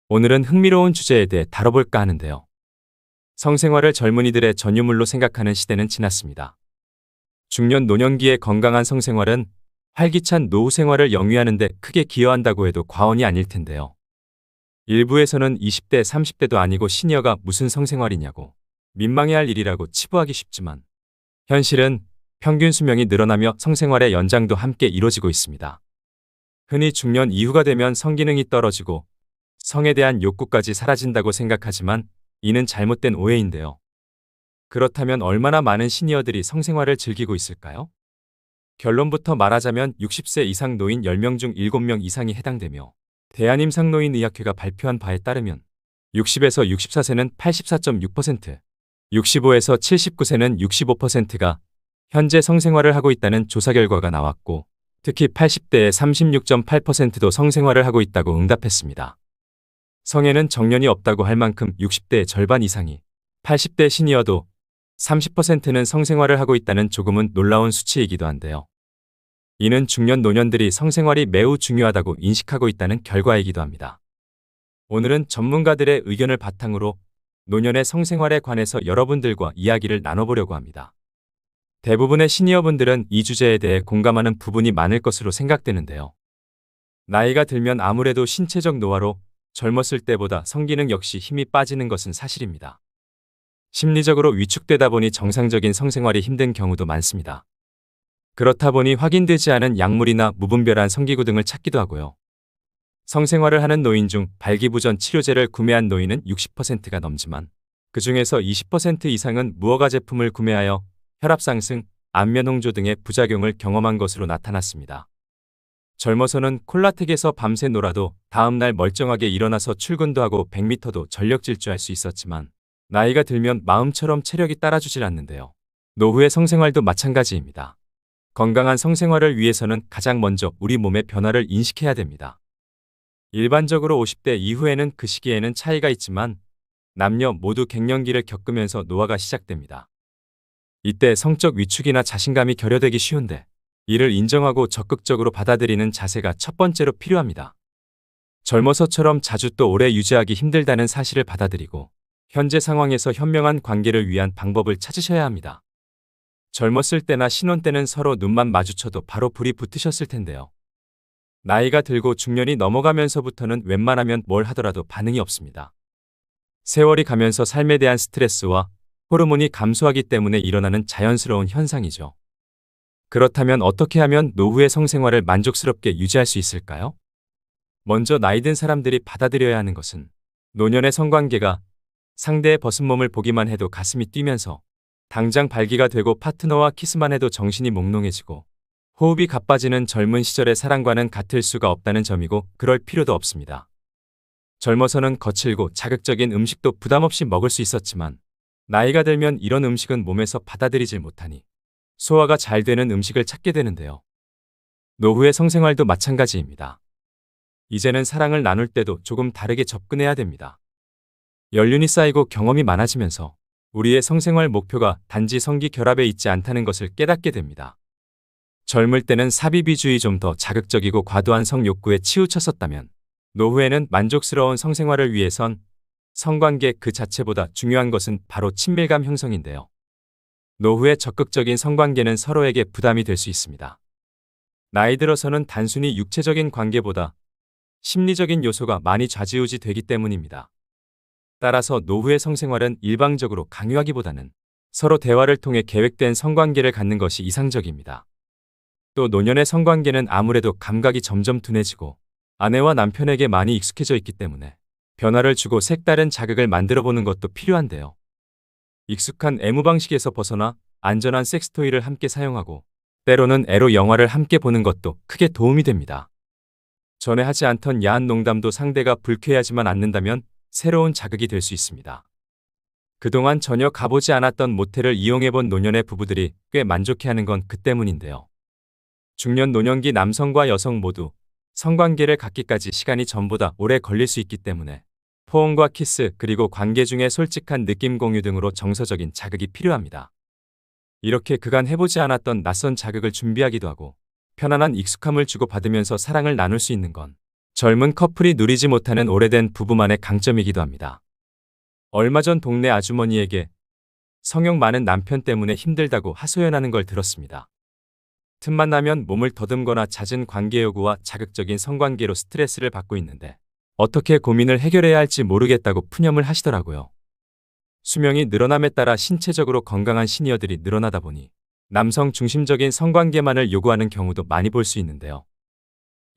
오늘은 흥미로운 주제에 대해 다뤄볼까 하는데요. 성생활을 젊은이들의 전유물로 생각하는 시대는 지났습니다. 중년 노년기의 건강한 성생활은 활기찬 노후 생활을 영위하는 데 크게 기여한다고 해도 과언이 아닐 텐데요. 일부에서는 20대, 30대도 아니고 시니어가 무슨 성생활이냐고 민망해할 일이라고 치부하기 쉽지만 현실은 평균 수명이 늘어나며 성생활의 연장도 함께 이뤄지고 있습니다. 흔히 중년 이후가 되면 성기능이 떨어지고 성에 대한 욕구까지 사라진다고 생각하지만 이는 잘못된 오해인데요. 그렇다면 얼마나 많은 시니어들이 성생활을 즐기고 있을까요? 결론부터 말하자면 60세 이상 노인 10명 중 7명 이상이 해당되며 대한임상노인의학회가 발표한 바에 따르면 60에서 64세는 84.6%, 65에서 79세는 65%가 현재 성생활을 하고 있다는 조사 결과가 나왔고 특히 80대의 36.8%도 성생활을 하고 있다고 응답했습니다. 성에는 정년이 없다고 할 만큼 60대의 절반 이상이 80대 시니어도 30%는 성생활을 하고 있다는 조금은 놀라운 수치이기도 한데요. 이는 중년 노년들이 성생활이 매우 중요하다고 인식하고 있다는 결과이기도 합니다. 오늘은 전문가들의 의견을 바탕으로 노년의 성생활에 관해서 여러분들과 이야기를 나눠보려고 합니다. 대부분의 시니어분들은 이 주제에 대해 공감하는 부분이 많을 것으로 생각되는데요. 나이가 들면 아무래도 신체적 노화로 젊었을 때보다 성기능 역시 힘이 빠지는 것은 사실입니다. 심리적으로 위축되다 보니 정상적인 성생활이 힘든 경우도 많습니다. 그렇다 보니 확인되지 않은 약물이나 무분별한 성기구 등을 찾기도 하고요. 성생활을 하는 노인 중 발기부전 치료제를 구매한 노인은 60%가 넘지만 그 중에서 20% 이상은 무허가 제품을 구매하여 혈압 상승, 안면 홍조 등의 부작용을 경험한 것으로 나타났습니다. 젊어서는 콜라텍에서 밤새 놀아도 다음날 멀쩡하게 일어나서 출근도 하고 100m도 전력 질주할 수 있었지만 나이가 들면 마음처럼 체력이 따라주질 않는데요. 노후의 성생활도 마찬가지입니다. 건강한 성생활을 위해서는 가장 먼저 우리 몸의 변화를 인식해야 됩니다. 일반적으로 50대 이후에는 그 시기에는 차이가 있지만 남녀 모두 갱년기를 겪으면서 노화가 시작됩니다. 이때 성적 위축이나 자신감이 결여되기 쉬운데 이를 인정하고 적극적으로 받아들이는 자세가 첫 번째로 필요합니다. 젊어서처럼 자주 또 오래 유지하기 힘들다는 사실을 받아들이고 현재 상황에서 현명한 관계를 위한 방법을 찾으셔야 합니다. 젊었을 때나 신혼 때는 서로 눈만 마주쳐도 바로 불이 붙으셨을 텐데요. 나이가 들고 중년이 넘어가면서부터는 웬만하면 뭘 하더라도 반응이 없습니다. 세월이 가면서 삶에 대한 스트레스와 호르몬이 감소하기 때문에 일어나는 자연스러운 현상이죠. 그렇다면 어떻게 하면 노후의 성생활을 만족스럽게 유지할 수 있을까요? 먼저 나이 든 사람들이 받아들여야 하는 것은 노년의 성관계가 상대의 벗은 몸을 보기만 해도 가슴이 뛰면서 당장 발기가 되고 파트너와 키스만 해도 정신이 몽롱해지고 호흡이 가빠지는 젊은 시절의 사랑과는 같을 수가 없다는 점이고 그럴 필요도 없습니다. 젊어서는 거칠고 자극적인 음식도 부담 없이 먹을 수 있었지만 나이가 들면 이런 음식은 몸에서 받아들이질 못하니 소화가 잘 되는 음식을 찾게 되는데요. 노후의 성생활도 마찬가지입니다. 이제는 사랑을 나눌 때도 조금 다르게 접근해야 됩니다. 연륜이 쌓이고 경험이 많아지면서 우리의 성생활 목표가 단지 성기 결합에 있지 않다는 것을 깨닫게 됩니다. 젊을 때는 삽입이주의 좀 더 자극적이고 과도한 성욕구에 치우쳤었다면 노후에는 만족스러운 성생활을 위해선 성관계 그 자체보다 중요한 것은 바로 친밀감 형성인데요. 노후의 적극적인 성관계는 서로에게 부담이 될 수 있습니다. 나이 들어서는 단순히 육체적인 관계보다 심리적인 요소가 많이 좌지우지 되기 때문입니다. 따라서 노후의 성생활은 일방적으로 강요하기보다는 서로 대화를 통해 계획된 성관계를 갖는 것이 이상적입니다. 또 노년의 성관계는 아무래도 감각이 점점 둔해지고 아내와 남편에게 많이 익숙해져 있기 때문에 변화를 주고 색다른 자극을 만들어보는 것도 필요한데요. 익숙한 애무 방식에서 벗어나 안전한 섹스토이를 함께 사용하고 때로는 에로 영화를 함께 보는 것도 크게 도움이 됩니다. 전에 하지 않던 야한 농담도 상대가 불쾌해하지만 않는다면 새로운 자극이 될 수 있습니다. 그동안 전혀 가보지 않았던 모텔을 이용해본 노년의 부부들이 꽤 만족해하는 건 그 때문인데요. 중년 노년기 남성과 여성 모두 성관계를 갖기까지 시간이 전보다 오래 걸릴 수 있기 때문에 포옹과 키스 그리고 관계 중에 솔직한 느낌 공유 등으로 정서적인 자극이 필요합니다. 이렇게 그간 해보지 않았던 낯선 자극을 준비하기도 하고 편안한 익숙함을 주고받으면서 사랑을 나눌 수 있는 건 젊은 커플이 누리지 못하는 오래된 부부만의 강점이기도 합니다. 얼마 전 동네 아주머니에게 성욕 많은 남편 때문에 힘들다고 하소연하는 걸 들었습니다. 틈만 나면 몸을 더듬거나 잦은 관계 요구와 자극적인 성관계로 스트레스를 받고 있는데 어떻게 고민을 해결해야 할지 모르겠다고 푸념을 하시더라고요. 수명이 늘어남에 따라 신체적으로 건강한 시니어들이 늘어나다 보니 남성 중심적인 성관계만을 요구하는 경우도 많이 볼 수 있는데요.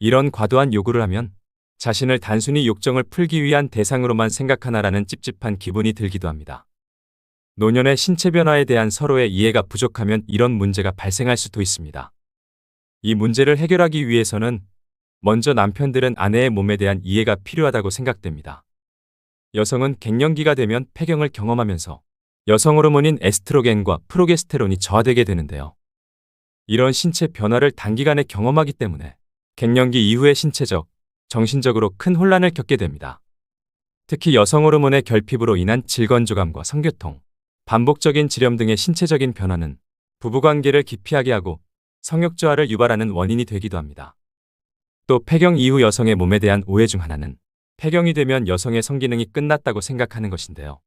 이런 과도한 요구를 하면 자신을 단순히 욕정을 풀기 위한 대상으로만 생각하나라는 찝찝한 기분이 들기도 합니다. 노년의 신체 변화에 대한 서로의 이해가 부족하면 이런 문제가 발생할 수도 있습니다. 이 문제를 해결하기 위해서는 먼저 남편들은 아내의 몸에 대한 이해가 필요하다고 생각됩니다. 여성은 갱년기가 되면 폐경을 경험하면서 여성 호르몬인 에스트로겐과 프로게스테론이 저하되게 되는데요. 이런 신체 변화를 단기간에 경험하기 때문에 갱년기 이후의 신체적, 정신적으로 큰 혼란을 겪게 됩니다. 특히 여성 호르몬의 결핍으로 인한 질건조감과 성교통, 반복적인 지렴 등의 신체적인 변화는 부부관계를 기피하게 하고 성욕 저하를 유발하는 원인이 되기도 합니다. 또 폐경 이후 여성의 몸에 대한 오해 중 하나는 폐경이 되면 여성의 성기능이 끝났다고 생각하는 것인데요.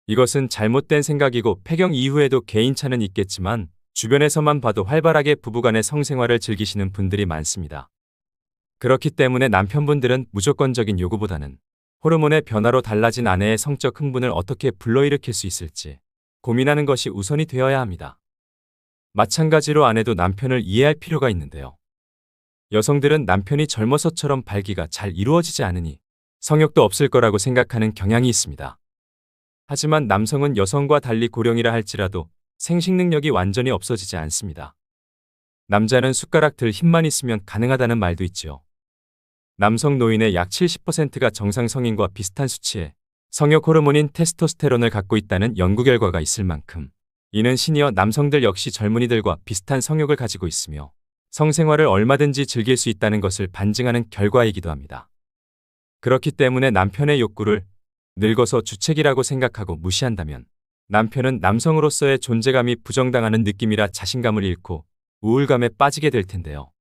이것은 잘못된 생각이고 폐경 이후에도 개인차는 있겠지만 주변에서만 봐도 활발하게 부부간의 성생활을 즐기시는 분들이 많습니다. 그렇기 때문에 남편분들은 무조건적인 요구보다는 호르몬의 변화로 달라진 아내의 성적 흥분을 어떻게 불러일으킬 수 있을지 고민하는 것이 우선이 되어야 합니다. 마찬가지로 아내도 남편을 이해할 필요가 있는데요. 여성들은 남편이 젊어서처럼 발기가 잘 이루어지지 않으니 성욕도 없을 거라고 생각하는 경향이 있습니다. 하지만 남성은 여성과 달리 고령이라 할지라도 생식 능력이 완전히 없어지지 않습니다. 남자는 숟가락 들 힘만 있으면 가능하다는 말도 있지요. 남성 노인의 약 70%가 정상 성인과 비슷한 수치의 성욕 호르몬인 테스토스테론을 갖고 있다는 연구 결과가 있을 만큼 이는 시니어 남성들 역시 젊은이들과 비슷한 성욕을 가지고 있으며 성생활을 얼마든지 즐길 수 있다는 것을 반증하는 결과이기도 합니다. 그렇기 때문에 남편의 욕구를 늙어서 주책이라고 생각하고 무시한다면 남편은 남성으로서의 존재감이 부정당하는 느낌이라 자신감을 잃고 우울감에 빠지게 될 텐데요.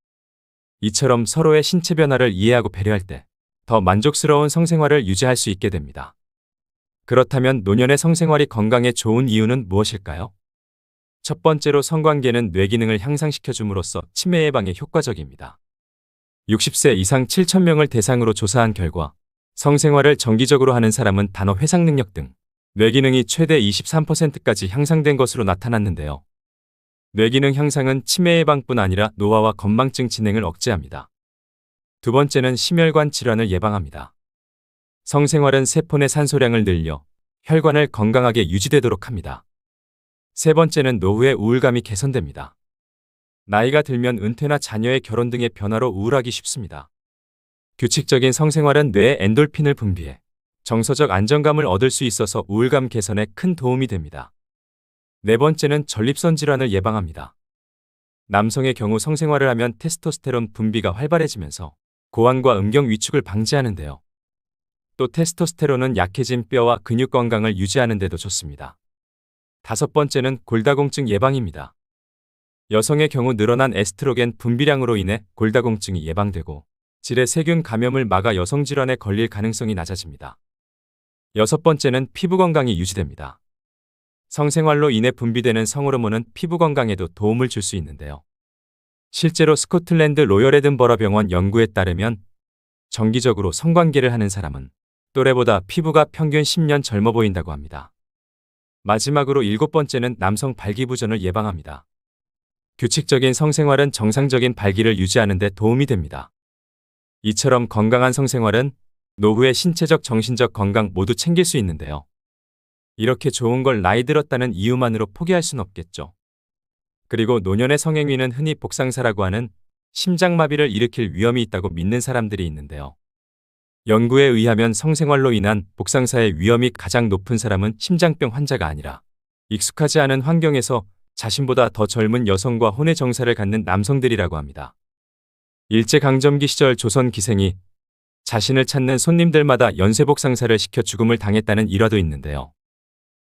이처럼 서로의 신체 변화를 이해하고 배려할 때 더 만족스러운 성생활을 유지할 수 있게 됩니다. 그렇다면 노년의 성생활이 건강에 좋은 이유는 무엇일까요? 첫 번째로 성관계는 뇌기능을 향상시켜줌으로써 치매 예방에 효과적입니다. 60세 이상 7,000명을 대상으로 조사한 결과 성생활을 정기적으로 하는 사람은 단어 회상 능력 등 뇌기능이 최대 23%까지 향상된 것으로 나타났는데요. 뇌기능 향상은 치매 예방뿐 아니라 노화와 건망증 진행을 억제합니다. 두 번째는 심혈관 질환을 예방합니다. 성생활은 세포 내 산소량을 늘려 혈관을 건강하게 유지되도록 합니다. 세 번째는 노후의 우울감이 개선됩니다. 나이가 들면 은퇴나 자녀의 결혼 등의 변화로 우울하기 쉽습니다. 규칙적인 성생활은 뇌에 엔돌핀을 분비해 정서적 안정감을 얻을 수 있어서 우울감 개선에 큰 도움이 됩니다. 네 번째는 전립선 질환을 예방합니다. 남성의 경우 성생활을 하면 테스토스테론 분비가 활발해지면서 고환과 음경 위축을 방지하는데요. 또 테스토스테론은 약해진 뼈와 근육 건강을 유지하는 데도 좋습니다. 다섯 번째는 골다공증 예방입니다. 여성의 경우 늘어난 에스트로겐 분비량으로 인해 골다공증이 예방되고 질의 세균 감염을 막아 여성 질환에 걸릴 가능성이 낮아집니다. 여섯 번째는 피부 건강이 유지됩니다. 성생활로 인해 분비되는 성호르몬은 피부 건강에도 도움을 줄 수 있는데요. 실제로 스코틀랜드 로열 에든버러 병원 연구에 따르면 정기적으로 성관계를 하는 사람은 또래보다 피부가 평균 10년 젊어 보인다고 합니다. 마지막으로 일곱 번째는 남성 발기부전을 예방합니다. 규칙적인 성생활은 정상적인 발기를 유지하는 데 도움이 됩니다. 이처럼 건강한 성생활은 노후의 신체적 정신적 건강 모두 챙길 수 있는데요. 이렇게 좋은 걸 나이 들었다는 이유만으로 포기할 순 없겠죠. 그리고 노년의 성행위는 흔히 복상사라고 하는 심장마비를 일으킬 위험이 있다고 믿는 사람들이 있는데요. 연구에 의하면 성생활로 인한 복상사의 위험이 가장 높은 사람은 심장병 환자가 아니라 익숙하지 않은 환경에서 자신보다 더 젊은 여성과 혼의 정사를 갖는 남성들이라고 합니다. 일제강점기 시절 조선 기생이 자신을 찾는 손님들마다 연쇄복상사를 시켜 죽음을 당했다는 일화도 있는데요.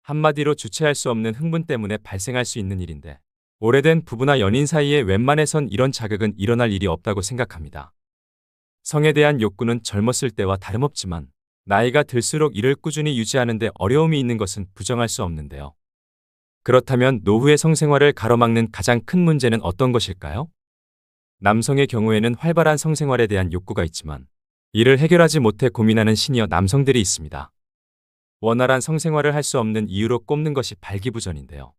한마디로 주체할 수 없는 흥분 때문에 발생할 수 있는 일인데 오래된 부부나 연인 사이에 웬만해선 이런 자극은 일어날 일이 없다고 생각합니다. 성에 대한 욕구는 젊었을 때와 다름없지만 나이가 들수록 이를 꾸준히 유지하는 데 어려움이 있는 것은 부정할 수 없는데요. 그렇다면 노후의 성생활을 가로막는 가장 큰 문제는 어떤 것일까요? 남성의 경우에는 활발한 성생활에 대한 욕구가 있지만 이를 해결하지 못해 고민하는 시니어 남성들이 있습니다. 원활한 성생활을 할 수 없는 이유로 꼽는 것이 발기부전인데요.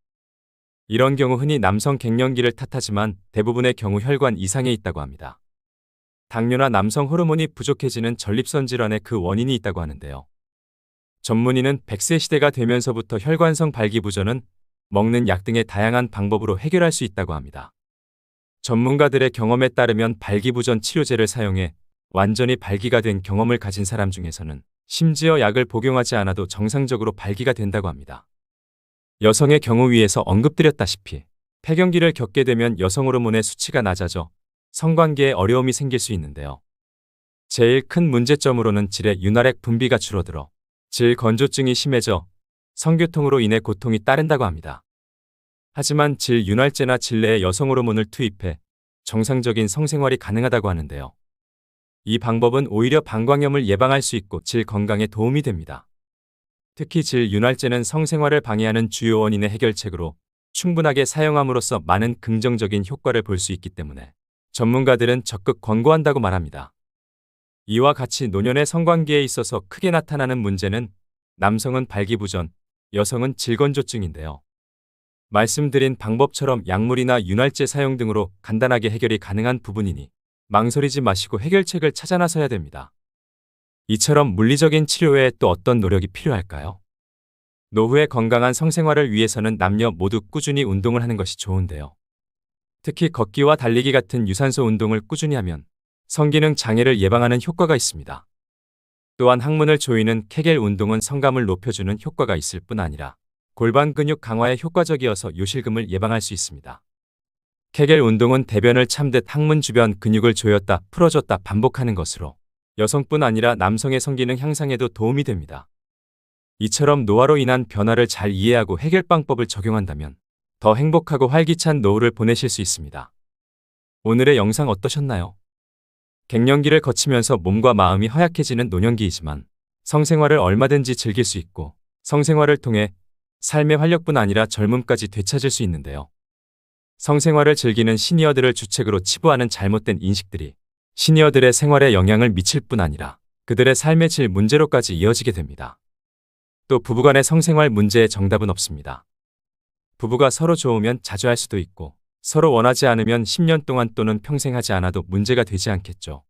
이런 경우 흔히 남성 갱년기를 탓하지만 대부분의 경우 혈관 이상에 있다고 합니다. 당뇨나 남성 호르몬이 부족해지는 전립선 질환의 그 원인이 있다고 하는데요. 전문의는 100세 시대가 되면서부터 혈관성 발기부전은 먹는 약 등의 다양한 방법으로 해결할 수 있다고 합니다. 전문가들의 경험에 따르면 발기부전 치료제를 사용해 완전히 발기가 된 경험을 가진 사람 중에서는 심지어 약을 복용하지 않아도 정상적으로 발기가 된다고 합니다. 여성의 경우 위에서 언급드렸다시피 폐경기를 겪게 되면 여성 호르몬의 수치가 낮아져 성관계에 어려움이 생길 수 있는데요. 제일 큰 문제점으로는 질의 윤활액 분비가 줄어들어 질 건조증이 심해져 성교통으로 인해 고통이 따른다고 합니다. 하지만 질 윤활제나 질 내에 여성 호르몬을 투입해 정상적인 성생활이 가능하다고 하는데요. 이 방법은 오히려 방광염을 예방할 수 있고 질 건강에 도움이 됩니다. 특히 질 윤활제는 성생활을 방해하는 주요 원인의 해결책으로 충분하게 사용함으로써 많은 긍정적인 효과를 볼 수 있기 때문에 전문가들은 적극 권고한다고 말합니다. 이와 같이 노년의 성관계에 있어서 크게 나타나는 문제는 남성은 발기부전, 여성은 질건조증인데요. 말씀드린 방법처럼 약물이나 윤활제 사용 등으로 간단하게 해결이 가능한 부분이니 망설이지 마시고 해결책을 찾아 나서야 됩니다. 이처럼 물리적인 치료 외에 또 어떤 노력이 필요할까요? 노후의 건강한 성생활을 위해서는 남녀 모두 꾸준히 운동을 하는 것이 좋은데요. 특히 걷기와 달리기 같은 유산소 운동을 꾸준히 하면 성기능 장애를 예방하는 효과가 있습니다. 또한 항문을 조이는 케겔 운동은 성감을 높여주는 효과가 있을 뿐 아니라 골반 근육 강화에 효과적이어서 요실금을 예방할 수 있습니다. 케겔 운동은 대변을 참듯 항문 주변 근육을 조였다 풀어줬다 반복하는 것으로 여성뿐 아니라 남성의 성기능 향상에도 도움이 됩니다. 이처럼 노화로 인한 변화를 잘 이해하고 해결방법을 적용한다면 더 행복하고 활기찬 노후를 보내실 수 있습니다. 오늘의 영상 어떠셨나요? 갱년기를 거치면서 몸과 마음이 허약해지는 노년기이지만 성생활을 얼마든지 즐길 수 있고 성생활을 통해 삶의 활력뿐 아니라 젊음까지 되찾을 수 있는데요. 성생활을 즐기는 시니어들을 주책으로 치부하는 잘못된 인식들이 시니어들의 생활에 영향을 미칠 뿐 아니라 그들의 삶의 질 문제로까지 이어지게 됩니다. 또 부부간의 성생활 문제의 정답은 없습니다. 부부가 서로 좋으면 자주 할 수도 있고 서로 원하지 않으면 10년 동안 또는 평생 하지 않아도 문제가 되지 않겠죠.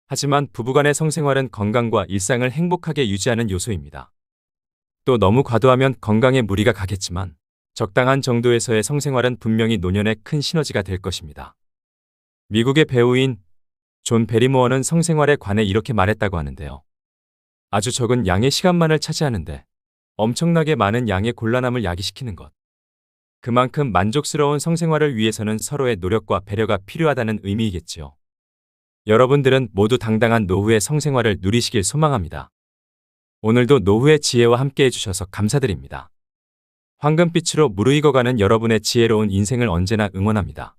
하지만 부부간의 성생활은 건강과 일상을 행복하게 유지하는 요소입니다. 또 너무 과도하면 건강에 무리가 가겠지만 적당한 정도에서의 성생활은 분명히 노년에 큰 시너지가 될 것입니다. 미국의 배우인 존 베리모어는 성생활에 관해 이렇게 말했다고 하는데요. 아주 적은 양의 시간만을 차지하는데 엄청나게 많은 양의 곤란함을 야기시키는 것. 그만큼 만족스러운 성생활을 위해서는 서로의 노력과 배려가 필요하다는 의미이겠지요. 여러분들은 모두 당당한 노후의 성생활을 누리시길 소망합니다. 오늘도 노후의 지혜와 함께 해주셔서 감사드립니다. 황금빛으로 무르익어가는 여러분의 지혜로운 인생을 언제나 응원합니다.